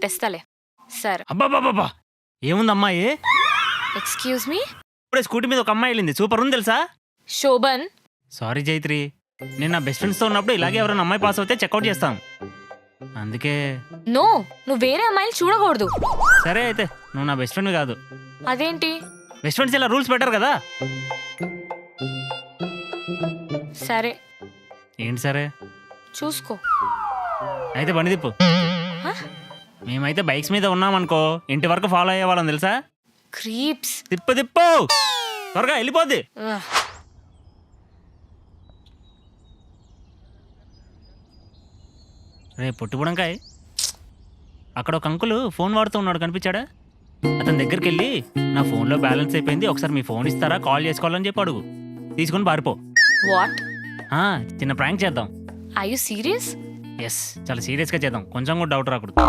తెస్తాలే. సరే. అబ్బాబాబా ఏముంది అమ్మాయి? Excuse me. ఇప్పుడే స్కూటీ మీద ఒక అమ్మాయి వెళ్ళింది, సూపర్ ఉంది తెలుసా? శోభన్. సారీ జైత్రి, నేను నా బెస్ట్ ఫ్రెండ్స్తో ఉన్నప్పుడు ఇలాగే ఎవరైనా అమ్మాయి పాస్ అవుతే చెక్అవుట్ చేస్తాం, అందుకే. నో, నువ్వు వేరే అమ్మాయిని చూడకూడదు. సరే అయితే నువ్వు నా బెస్ట్ ఫ్రెండ్ కాదు. అదేంటి? బెస్ట్ ఫ్రెండ్స్ ఇలా రూల్స్ పెట్టారు కదా. సరే. ఏంటి సరే? చూసుకో. అయితే బండి తిప్పు. మేమైతే బైక్స్ మీద ఉన్నామనుకో ఇంటి వరకు ఫాలో అయ్యేవాళ్ళం తెలుసా? క్రీప్స్. తిప్పు తిప్పు, త్వరగా వెళ్ళిపోద్ది. రే పొట్టిబుడంకాయ్, అక్కడ ఒక అంకుల్ ఫోన్ వాడుతూ ఉన్నాడు, కనిపించాడా? అతని దగ్గరికి వెళ్ళి నా ఫోన్లో బ్యాలెన్స్ అయిపోయింది, ఒకసారి మీ ఫోన్ ఇస్తారా, కాల్ చేసుకోవాలని చెప్పి అడుగు. తీసుకుని పారిపో. వాట్? చిన్న ప్రాంక్ చేద్దాం. Are you serious? ఎస్, చాలా సీరియస్గా చేద్దాం, కొంచెం కూడా డౌట్ రాకూడదు.